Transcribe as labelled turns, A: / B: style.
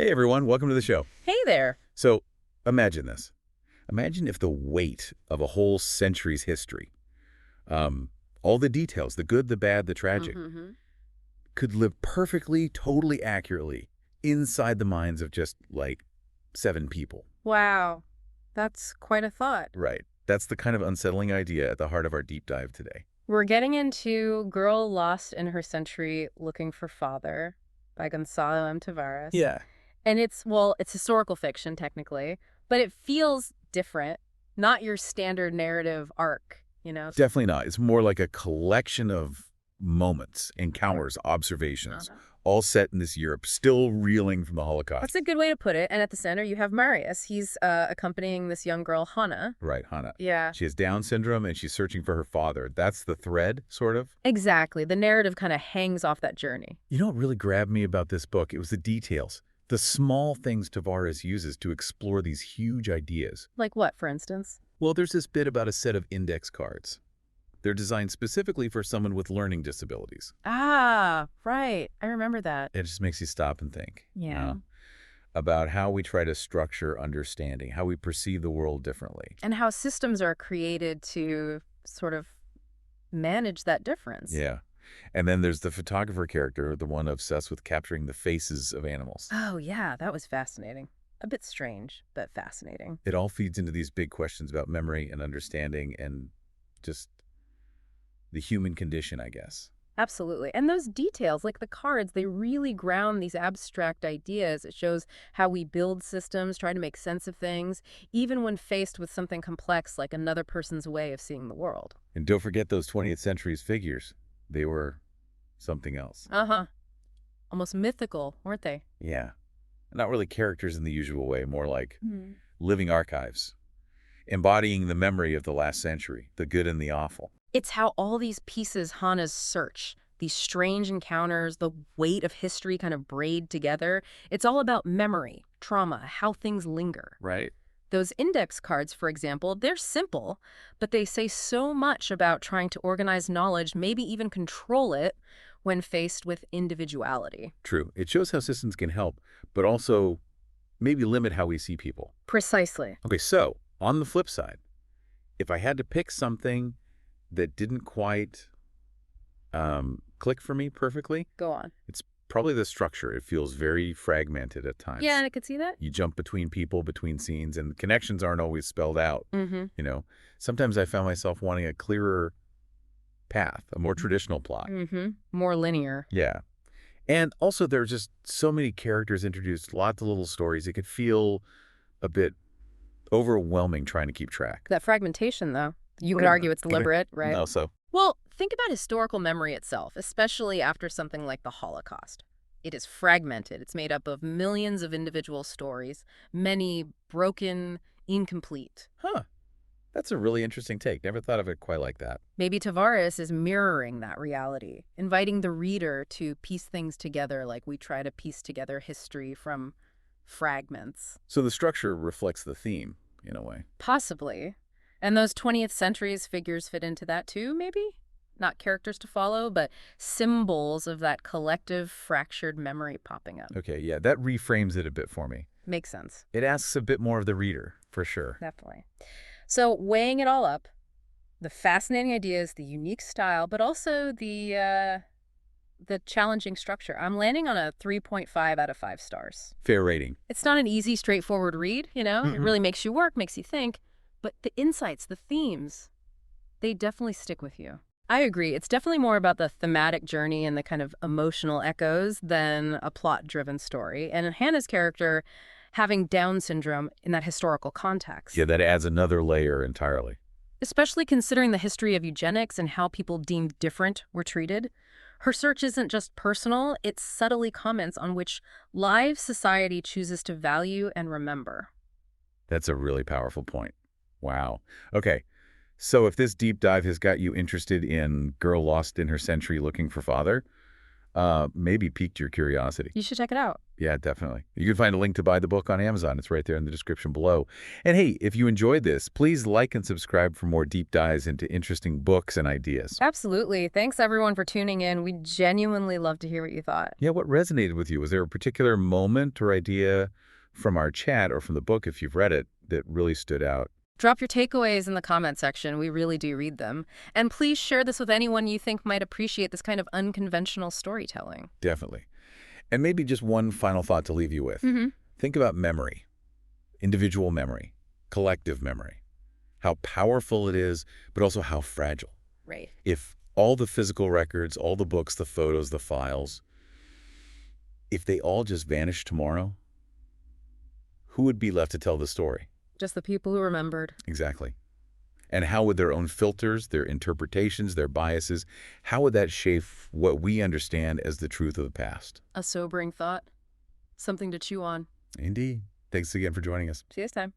A: Hey everyone, welcome to the show.
B: Hey there.
A: So, imagine this. Imagine if the weight of a whole century's history, all the details, the good, the bad, the tragic,
B: Mm-hmm.
A: could live perfectly, totally accurately inside the minds of just, like, 7 people.
B: Wow. That's quite a thought.
A: Right. That's the kind of unsettling idea at the heart of our deep dive today.
B: We're getting into Girl Lost in Her Century Looking for Father by Gonzalo M. Tavares.
A: Yeah.
B: And it's historical fiction, technically, but it feels different. Not your standard narrative arc.
A: Definitely not. It's more like a collection of moments, encounters, observations, all set in this Europe, still reeling from the Holocaust.
B: That's a good way to put it. And at the center, you have Marius. He's accompanying this young girl, Hanna.
A: Right, Hanna.
B: Yeah.
A: She has Down syndrome, and she's searching for her father. That's the thread, sort of.
B: Exactly. The narrative kind of hangs off that journey.
A: You know what really grabbed me about this book? It was the details. The small things Tavares uses to explore these huge ideas.
B: Like what, for instance?
A: Well, there's this bit about a set of index cards. They're designed specifically for someone with learning disabilities.
B: Ah, right. I remember that.
A: It just makes you stop and think.
B: Yeah.
A: About how we try to structure understanding, how we perceive the world differently.
B: And how systems are created to sort of manage that difference.
A: Yeah. And then there's the photographer character, the one obsessed with capturing the faces of animals.
B: Oh, yeah, that was fascinating. A bit strange, but fascinating.
A: It all feeds into these big questions about memory and understanding and just the human condition, I guess.
B: Absolutely. And those details, like the cards, they really ground these abstract ideas. It shows how we build systems, try to make sense of things, even when faced with something complex like another person's way of seeing the world.
A: And don't forget those 20th century's figures. They were something else.
B: Uh-huh. Almost mythical, weren't they?
A: Yeah. Not really characters in the usual way, more like
B: Hmm.
A: living archives, embodying the memory of the last century, the good and the awful.
B: It's how all these pieces Hanna's search, these strange encounters, the weight of history kind of braid together. It's all about memory, trauma, how things linger.
A: Right.
B: Those index cards, for example, they're simple, but they say so much about trying to organize knowledge, maybe even control it when faced with individuality.
A: True. It shows how systems can help, but also maybe limit how we see people.
B: Precisely.
A: Okay, so on the flip side, if I had to pick something that didn't quite click for me perfectly,
B: Go on.
A: it's probably the structure. It feels very fragmented at times.
B: Yeah, and I could see that.
A: You jump between people, between scenes, and the connections aren't always spelled out.
B: Mm-hmm.
A: Sometimes I found myself wanting a clearer path, a more traditional plot.
B: Mm-hmm. More linear.
A: Yeah. And also there are just so many characters introduced, lots of little stories. It could feel a bit overwhelming trying to keep track.
B: That fragmentation, though, you could argue it's deliberate, right?
A: No, so
B: Well, think about historical memory itself, especially after something like the Holocaust. It is fragmented. It's made up of millions of individual stories, many broken, incomplete.
A: that's a really interesting take. Never thought of it quite like that.
B: Maybe Tavares is mirroring that reality, inviting the reader to piece things together like we try to piece together history from fragments.
A: So the structure reflects the theme, in a way.
B: Possibly. And those 20th century's figures fit into that too, maybe? Not characters to follow, but symbols of that collective fractured memory popping up.
A: Okay, yeah, that reframes it a bit for me.
B: Makes sense.
A: It asks a bit more of the reader, for sure.
B: Definitely. So weighing it all up, the fascinating ideas, the unique style, but also the challenging structure. I'm landing on a 3.5 out of 5 stars.
A: Fair rating.
B: It's not an easy, straightforward read, It really makes you work, makes you think. But the insights, the themes, they definitely stick with you. I agree. It's definitely more about the thematic journey and the kind of emotional echoes than a plot-driven story. And Hannah's character having Down syndrome in that historical context.
A: Yeah, that adds another layer entirely.
B: Especially considering the history of eugenics and how people deemed different were treated. Her search isn't just personal, it subtly comments on which lives society chooses to value and remember.
A: That's a really powerful point. Wow. Okay, so if this deep dive has got you interested in Girl Lost in Her Century Looking for Father, maybe piqued your curiosity.
B: You should check it out.
A: Yeah, definitely. You can find a link to buy the book on Amazon. It's right there in the description below. And hey, if you enjoyed this, please like and subscribe for more deep dives into interesting books and ideas.
B: Absolutely. Thanks, everyone, for tuning in. We genuinely love to hear what you thought.
A: Yeah, what resonated with you? Was there a particular moment or idea from our chat or from the book, if you've read it, that really stood out?
B: Drop your takeaways in the comment section. We really do read them. And please share this with anyone you think might appreciate this kind of unconventional storytelling.
A: Definitely. And maybe just one final thought to leave you with. Think about memory, individual memory, collective memory, how powerful it is, but also how fragile.
B: Right.
A: If all the physical records, all the books, the photos, the files, if they all just vanished tomorrow, who would be left to tell the story?
B: Just the people who remembered.
A: Exactly. And how would their own filters, their interpretations, their biases, how would that shape what we understand as the truth of the past?
B: A sobering thought. Something to chew on.
A: Indeed. Thanks again for joining us.
B: See you next time.